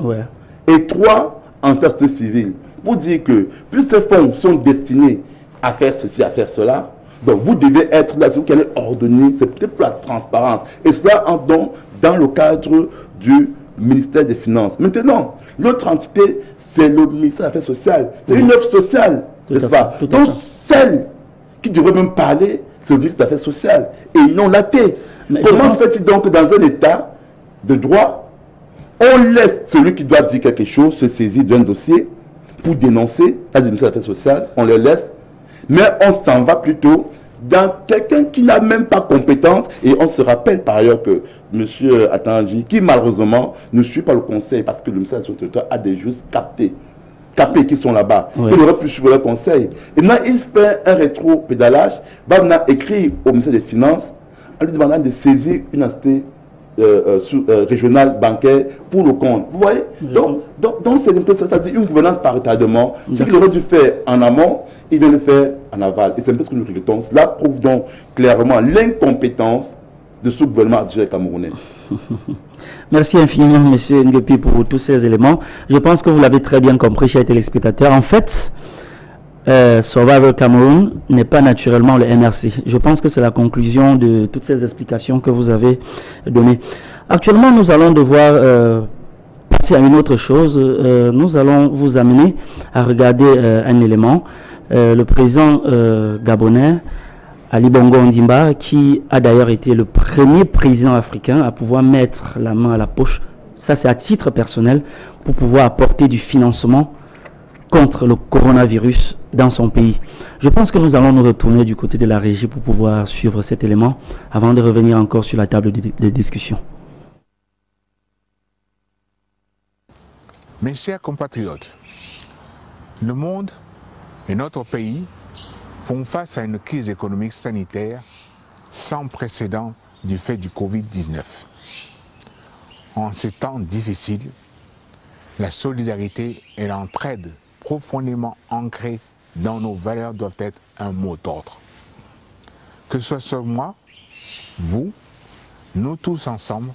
et 3 entités civiles pour dire que plus ces fonds sont destinés à faire ceci, à faire cela, donc vous devez être là, c'est vous qui allez ordonner, c'est peut-être pour la transparence. Et cela entre donc dans le cadre du ministère des Finances. Maintenant, l'autre entité, c'est le ministère des Affaires sociales. C'est une œuvre sociale, n'est-ce pas? Donc celle qui devrait même parler, c'est le ministre des Affaires sociales. Et non l'AT. Comment se fait-il donc que dans un état de droit, on laisse celui qui doit dire quelque chose se saisir d'un dossier pour dénoncer la ministère des Affaires sociales, on le laisse, mais on s'en va plutôt dans quelqu'un qui n'a même pas compétence. Et on se rappelle par ailleurs que M. Atanji, qui malheureusement ne suit pas le conseil parce que le ministère des Affaires a des juges captés qui sont là-bas. Il aurait pu suivre le conseil. Et maintenant, il fait un rétro-pédalage, va maintenant écrire au ministère des Finances en lui demandant de saisir une entité régionale bancaire pour le compte. Vous voyez? Donc c'est un peu ça, c'est-à-dire une gouvernance par retardement. Ce qu'il aurait dû faire en amont, il vient le faire en aval. Et c'est un peu ce que nous regrettons. Cela prouve donc clairement l'incompétence de ce gouvernement camerounais. Merci infiniment, M. Nguepi, pour tous ces éléments. Je pense que vous l'avez très bien compris, chers téléspectateurs. En fait, Survival Cameroun n'est pas naturellement le MRC. Je pense que c'est la conclusion de toutes ces explications que vous avez données. Actuellement, nous allons devoir passer à une autre chose. Nous allons vous amener à regarder un élément. Le président gabonais, Ali Bongo Ondimba, qui a d'ailleurs été le premier président africain à pouvoir mettre la main à la poche, ça c'est à titre personnel, pour pouvoir apporter du financement contre le coronavirus dans son pays. Je pense que nous allons nous retourner du côté de la régie pour pouvoir suivre cet élément avant de revenir encore sur la table de discussion. Mes chers compatriotes, le monde et notre pays font face à une crise économique sanitaire sans précédent du fait du Covid-19. En ces temps difficiles, la solidarité et l'entraide profondément ancrées dans nos valeurs doivent être un mot d'ordre. Que ce soit moi, vous, nous tous ensemble,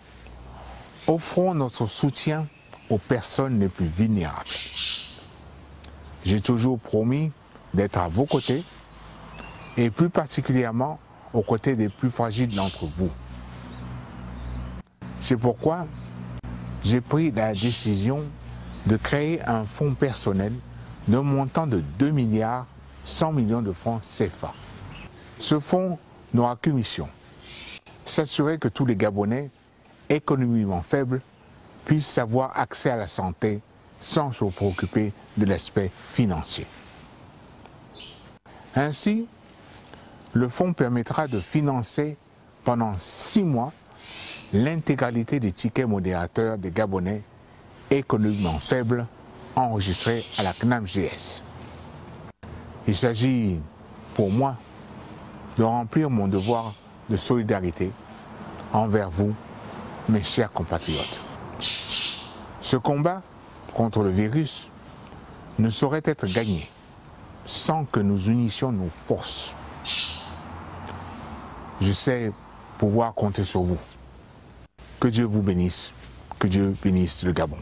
offrons notre soutien aux personnes les plus vulnérables. J'ai toujours promis d'être à vos côtés et plus particulièrement aux côtés des plus fragiles d'entre vous. C'est pourquoi j'ai pris la décision de créer un fonds personnel d'un montant de 2 milliards 100 millions de francs CFA. Ce fonds n'aura qu'une mission, s'assurer que tous les Gabonais économiquement faibles puissent avoir accès à la santé sans se préoccuper de l'aspect financier. Ainsi, le fonds permettra de financer pendant 6 mois l'intégralité des tickets modérateurs des Gabonais économiquement faibles enregistrés à la CNAMGS. Il s'agit pour moi de remplir mon devoir de solidarité envers vous, mes chers compatriotes. Ce combat contre le virus ne saurait être gagné sans que nous unissions nos forces. Je sais pouvoir compter sur vous. Que Dieu vous bénisse, que Dieu bénisse le Gabon.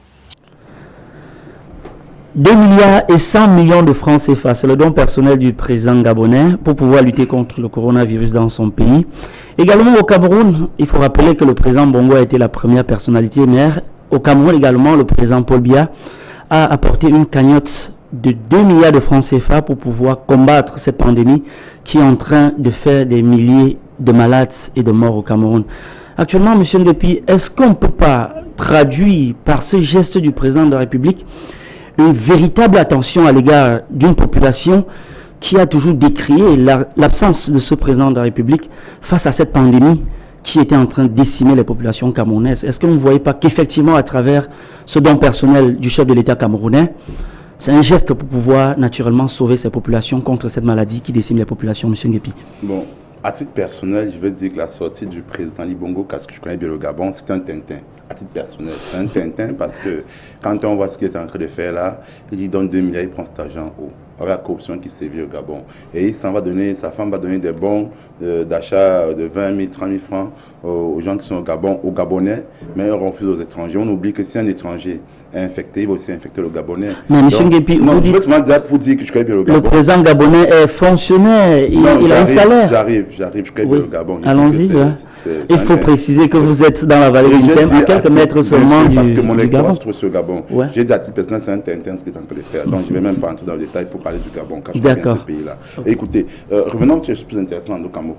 2 milliards et 100 millions de francs CFA, c'est le don personnel du président gabonais pour pouvoir lutter contre le coronavirus dans son pays. Également au Cameroun, il faut rappeler que le président Bongo a été la première personnalité maire. Au Cameroun également, le président Paul Biya a apporté une cagnotte de 2 milliards de francs CFA pour pouvoir combattre cette pandémie qui est en train de faire des milliers de malades et de morts au Cameroun. Actuellement, M. Ngepi, est-ce qu'on ne peut pas traduire par ce geste du président de la République une véritable attention à l'égard d'une population qui a toujours décrié l'absence de ce président de la République face à cette pandémie qui était en train de décimer les populations camerounaises? Est-ce que vous ne voyez pas qu'effectivement, à travers ce don personnel du chef de l'État camerounais, c'est un geste pour pouvoir naturellement sauver ces populations contre cette maladie qui décime les populations, M. Ngepi? Bon, à titre personnel, je veux dire que la sortie du président Libongo, parce que je connais bien le Gabon, c'est un Tintin. À titre personnel, c'est un Tintin parce que quand on voit ce qu'il est en train de faire là, il donne 2 milliards, il prend cet argent haut. Avec la corruption qui sévit au Gabon. Et sa femme va donner des bons d'achat de 20 000, 30 000 francs aux gens qui sont au Gabon, aux Gabonais, mais on refuse aux étrangers. On oublie que si un étranger est infecté, il va aussi infecter le Gabonais. Mais M. Ngepi, vous dites, pour dire que je connais bien le Gabon. Le président gabonais est fonctionnaire, il a un salaire. J'arrive, je connais bien le Gabon. Allons-y. Il faut préciser que vous êtes dans la vallée du Thème, à quelques mètres seulement du Gabon. Parce que mon école se trouve sur le Gabon. J'ai dit à titre personnel, c'est un Tintin ce qu'il est en train de faire. Donc je ne vais même pas entrer dans le détail pour parler du Gabon, quand je connais bien ce pays-là. Écoutez, revenons sur ce plus intéressant au Cameroun.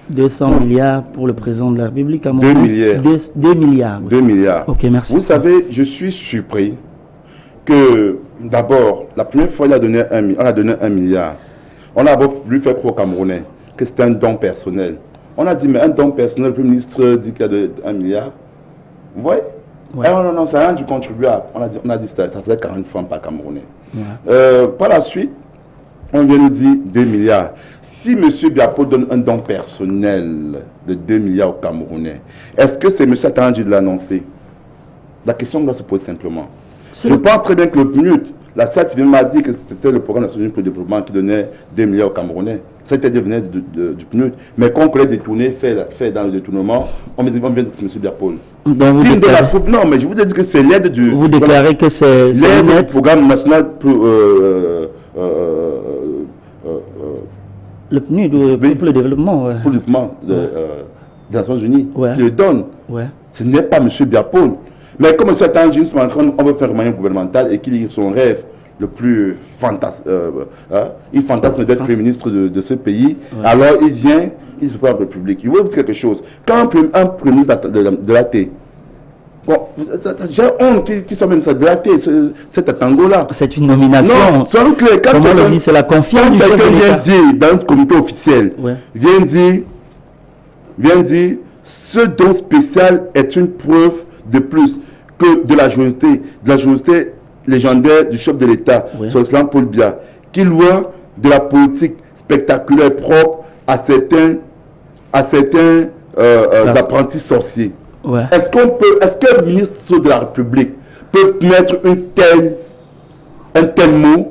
200 milliards pour le président de la République. 2 milliards. 2 milliards. 2 milliards. Ok, merci. Vous savez, je suis surpris que, d'abord, la première fois, on a donné 1 milliard. On a voulu faire croire aux Camerounais que c'était un don personnel. On a dit, mais un don personnel, le Premier ministre dit qu'il y a 1 milliard. Vous voyez? Non, c'est rien du contribuable. On a dit ça faisait 40 francs par Camerounais. Par la suite, on vient nous dire 2 milliards. Si M. Biapo donne un don personnel de 2 milliards aux Camerounais, est-ce que c'est M. attendu de l'annoncer? La question doit se poser simplement. Je pense très bien que le PNUD, la SAT m'a dit que c'était le programme national pour le développement qui donnait 2 milliards aux Camerounais. C'était devenu du PNUD. Mais quand on l'a détourné, fait dans le détournement, on me dit que c'est M. Biapol. Non, mais je vous ai dit que c'est l'aide du... Vous déclarez que c'est l'aide du programme national pour... le PNUD, pour le développement. Pour le développement des Nations Unies, qui le donne. Ce n'est pas M. Biapol. Mais comme M. Tangier, on veut faire un moyen gouvernemental et qu'il ait son rêve le plus fantasme. Il fantasme d'être Premier ministre de ce pays. Alors il vient, il se prend en République. Je vais vous dire quelque chose. Quand un Premier ministre de la T, bon, j'ai honte qu'il soit même ça de la T, cet Atango-là. C'est une nomination. Non, comment on le dit, c'est la confiance du chef de l'État. Quelqu'un vient dire dans un comité officiel, vient dire, ce don spécial est une preuve de plus que de la journée légendaire du chef de l'État, sur l'islam Paul Biya, qui loin de la politique spectaculaire propre à certains apprentis sorciers. Est-ce qu'un ministre de la République peut mettre un tel mot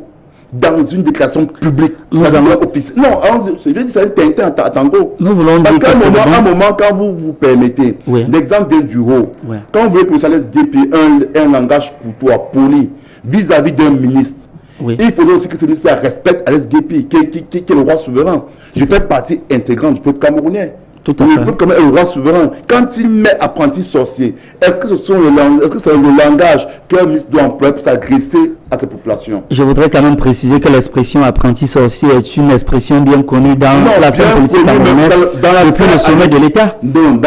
dans une déclaration publique? Non, je dis c'est un Tintin à Tango. Nous voulons dire qu'à un moment, quand vous permettez, l'exemple vient du haut. Quand vous voulez que ça laisse dépier un langage courtois, poli, vis-à-vis d'un ministre, il faudrait aussi que ce ministre respecte l'SDP, qui est le roi souverain. Je fais partie intégrante du peuple camerounais. Tout à fait. Le peuple comme un roi souverain. Quand il met apprenti sorcier, est-ce que c'est le langage qu'un ministre doit employer pour s'agresser à cette population? Je voudrais quand même préciser que l'expression apprenti sorcier est une expression bien connue dans la scène politique camerounaise depuis le sommet de l'État. Non,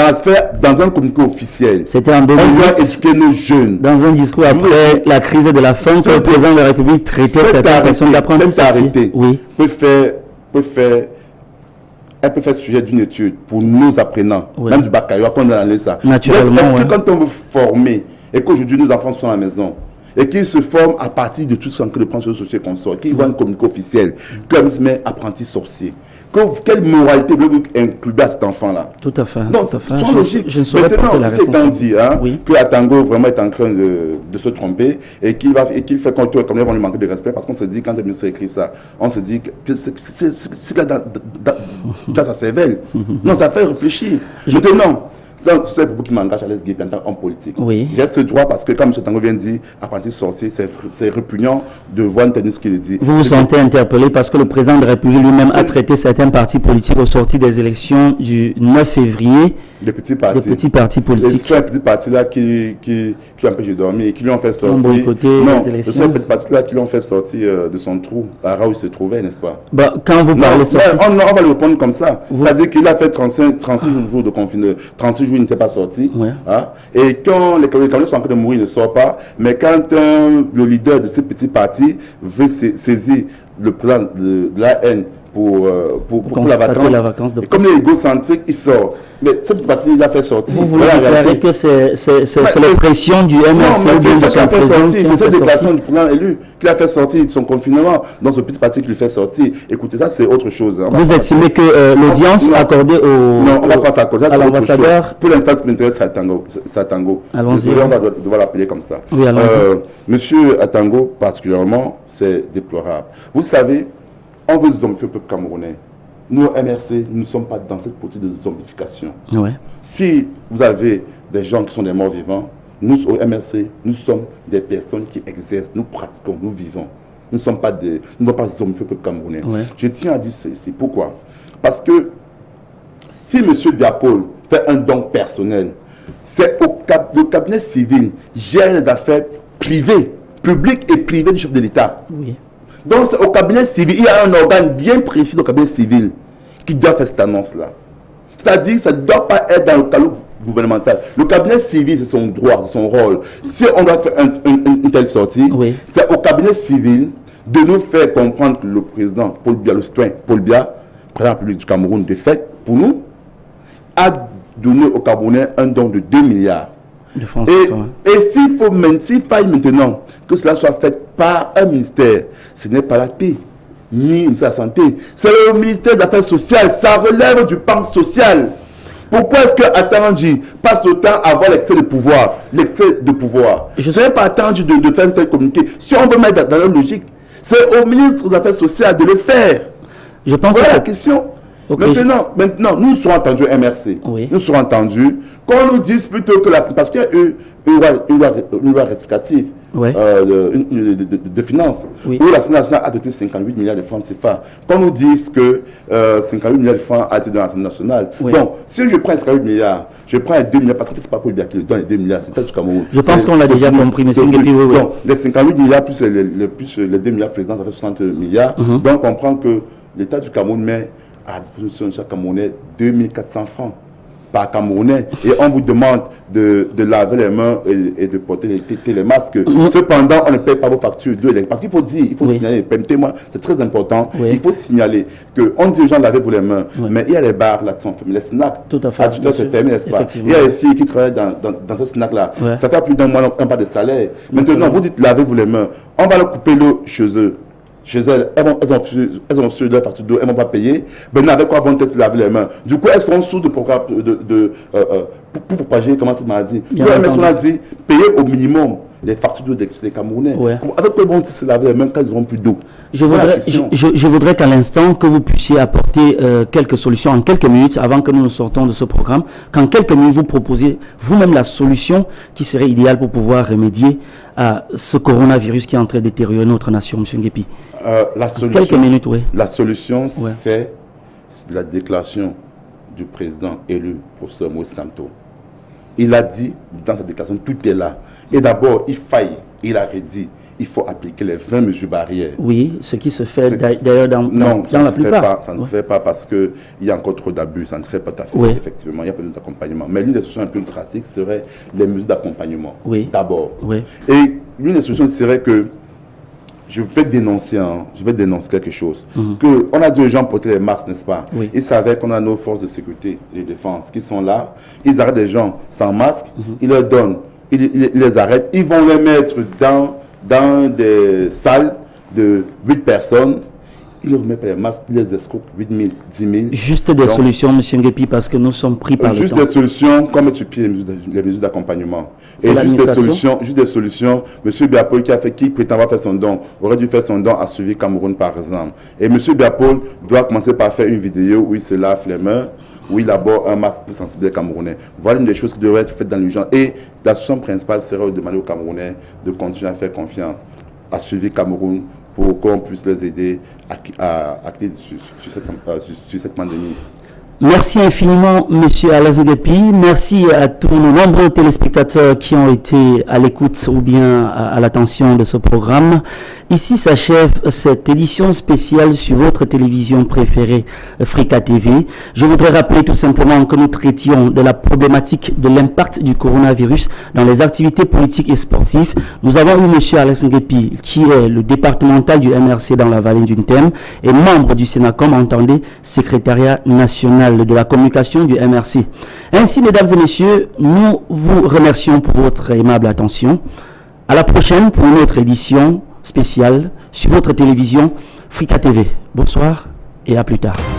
dans un communiqué officiel. C'était en 2008. On doit éduquer nos jeunes. Dans un discours après la crise de la faim, que le président de la République traitait cette expression d'apprenti sorcier. Elle peut faire sujet d'une étude pour nos apprenants, même du baccalauréat, qu'on a ça. Naturellement. Est-ce que quand on veut former, et qu'aujourd'hui nos enfants sont à la maison, et qu'ils se forment à partir de tout ce que le plan social consort, qu'ils voient un communiqué officiel, comme il met apprenti sorcier, quelle moralité veut-vous inclure à cet enfant-là? Tout à fait. Non, tout à fait. C'est logique. Je ne saurais Maintenant, porter la si c'est étant dit que Atango vraiment est en train de se tromper et qu'il fait qu'on va lui manquer de respect parce qu'on se dit, quand le ministre écrit ça, on se dit que c'est là dans sa cervelle. Non, ça fait réfléchir. Maintenant, C'est le propos qui m'engage à l'SGP en tant qu'homme politique. Oui. J'ai ce droit parce que, comme M. Tango vient de dire, apprenti sorcier, c'est répugnant de voir une tenue ce qu'il dit. Vous vous sentez interpellé parce que le président de la République lui-même a traité certains partis politiques au sorti des élections du 9 février. Des petits partis. Des petits partis politiques. Ce sont les petits partis-là qui empêchent de dormir et qui lui ont fait sortir. Non, ce sont les petits partis-là qui lui ont fait sortir de son trou, là où il se trouvait, n'est-ce pas? Bah, quand vous parlez sortir. On va le répondre comme ça. C'est-à-dire qu'il a fait 36 jours de confinement. 36 jours, il n'était pas sorti. Ouais. Hein? Et quand les Camerounais sont en train de mourir, il ne sort pas. Mais quand le leader de ces petits partis veut saisir le plan de la haine pour la vacance et comme il est égocentrique, il sort. Mais ce petit parti, il a fait sortir. Vous voulez déclarer que c'est la pression du MRC? Non, c'est cette déclaration du président élu qui a fait sortir de son confinement dans ce petit parti qui lui fait sortir. Écoutez, ça c'est autre chose. Vous estimez que l'audience accordée au... Non, on ne va pas s'accorder à l'ambassadeur. Pour l'instant, ce qui m'intéresse, c'est Atango. Allons-y. On va devoir l'appeler comme ça. Oui, allons-y. Monsieur Atango, particulièrement, c'est déplorable. Vous savez, on veut zombifier le peuple camerounais. Nous, MRC, nous ne sommes pas dans cette politique de zombification. Ouais. Si vous avez des gens qui sont des morts vivants, nous, au MRC, nous sommes des personnes qui exercent, nous pratiquons, nous vivons. Nous ne sommes pas nous ne pas zombifier le peuple camerounais. Ouais. Je tiens à dire ceci. Pourquoi? Parce que si M. Biapol fait un don personnel, c'est le cabinet civil gère les affaires privées, publiques et privées du chef de l'État. Oui. Donc, au cabinet civil, il y a un organe bien précis au cabinet civil qui doit faire cette annonce-là. C'est-à-dire, ça ne doit pas être dans le cadre gouvernemental. Le cabinet civil, c'est son droit, c'est son rôle. Si on doit faire une telle sortie, oui, c'est au cabinet civil de nous faire comprendre que le président Paul Biya, le citoyen Paul Biya, président de la République du Cameroun, de fait, pour nous, a donné au Camerounais un don de 2 milliards. Et s'il faille maintenant que cela soit fait par un ministère, ce n'est pas la paix, ni le ministère de la Santé, c'est le ministère des Affaires sociales, ça relève du plan social. Pourquoi est-ce que Atandji passe le temps à avoir l'excès de pouvoir? Je ne serais pas attendu de faire un tel communiqué. Si on veut mettre dans la logique, c'est au ministre des Affaires sociales de le faire. Je pense voilà la question. Okay. Maintenant, nous serons entendus MRC. Oui. Nous serons entendus. Qu'on nous dise plutôt que parce qu'il y a eu une loi rectificative de finances, oui, où l'Assemblée nationale a doté 58 milliards de francs CFA. Qu'on nous dise que 58 milliards de francs a été dans l'Assemblée nationale. Oui. Donc, si je prends 58 milliards, je prends les 2 milliards, parce que c'est pas pour le bien qui donne les 2 milliards, c'est peut-être du Cameroun. Je pense qu'on l'a déjà compris, monsieur Nguepi. Donc, les 58 milliards plus les 2 milliards présidents, ça fait 60 milliards. Donc, on comprend que l'État du Cameroun met à disposition de chaque Camerounais 2400 francs par Camerounais et on vous demande de laver les mains et de porter les masques. Cependant, on ne paye pas vos factures parce qu'il faut dire, il faut signaler, permettez-moi, c'est très important, il faut signaler qu'on dit aux gens de laver les mains, mais il y a les bars là qui sont fermés, les snacks, tout à fait, se ferment, n'est-ce pas? Il y a les filles qui travaillent dans ces snacks là, ça fait plus d'un mois, un pas de salaire. Maintenant, vous dites lavez-vous les mains, on va leur couper l'eau chez eux. Chez elles, elles ont reçu leur facture d'eau, elles ne vont pas payer. Maintenant, avec quoi vont-elles se laver les mains? Du coup, elles sont sous de programme pour propager comment cette maladie. On a dit payer au minimum les factures d'eau des Camerounais. Ouais. Avec quoi vont-ils se laver les mains quand ils n'auront plus d'eau? Je voudrais qu'à l'instant que vous puissiez apporter quelques solutions en quelques minutes avant que nous nous sortons de ce programme, qu'en quelques minutes vous proposiez vous-même la solution qui serait idéale pour pouvoir remédier à ce coronavirus qui est en train de détériorer notre nation, M. Nguepi. Quelques minutes, oui. La solution, c'est la déclaration du président élu, professeur Moïse Kamto. Il a dit dans sa déclaration, tout est là. Et d'abord, il a redit, il faut appliquer les 20 mesures barrières. Oui, ce qui se fait d'ailleurs dans la plupart. Ça ne se fait pas parce qu'il y a encore trop d'abus, ça ne se fait pas tout à fait, effectivement, il y a pas d'accompagnement. Mais l'une des solutions un peu drastiques serait les mesures d'accompagnement, d'abord. Et l'une des solutions serait que je vais dénoncer quelque chose. On a dit aux gens de porter les masques, n'est-ce pas? Ils savaient qu'on a nos forces de sécurité et de défense qui sont là. Ils arrêtent des gens sans masque, ils leur donnent, ils les arrêtent, ils vont les mettre dans des salles de 8 personnes. Ils leur mettent les masques, ils les escroquent 8 000, 10 000. Juste des solutions, M. Nguepi, parce que nous sommes pris par le temps. Juste des solutions, comme mettre sur pied les mesures d'accompagnement. Et juste des solutions, M. Biapol qui prétend avoir fait son don, aurait dû faire son don à Suivi Cameroun, par exemple. Et M. Biapol doit commencer par faire une vidéo où il se lave les mains où il aborde un masque pour sensibiliser les Camerounais. Voilà une des choses qui devraient être faites dans l'urgence. Et la solution principale serait de demander aux Camerounais de continuer à faire confiance à Suivi Cameroun pour qu'on puisse les aider à acter sur cette pandémie. Merci infiniment, Monsieur Alain Ngepi. Merci à tous nos nombreux téléspectateurs qui ont été à l'écoute ou bien à l'attention de ce programme. Ici s'achève cette édition spéciale sur votre télévision préférée, Africa TV. Je voudrais rappeler tout simplement que nous traitions de la problématique de l'impact du coronavirus dans les activités politiques et sportives. Nous avons eu Monsieur Alain Ngepi, qui est le départemental du MRC dans la vallée du Thème et membre du Sénat, comme entendez, secrétariat national de la communication du MRC. Ainsi, mesdames et messieurs, nous vous remercions pour votre aimable attention. À la prochaine pour une autre édition spéciale sur votre télévision Africa TV. Bonsoir et à plus tard.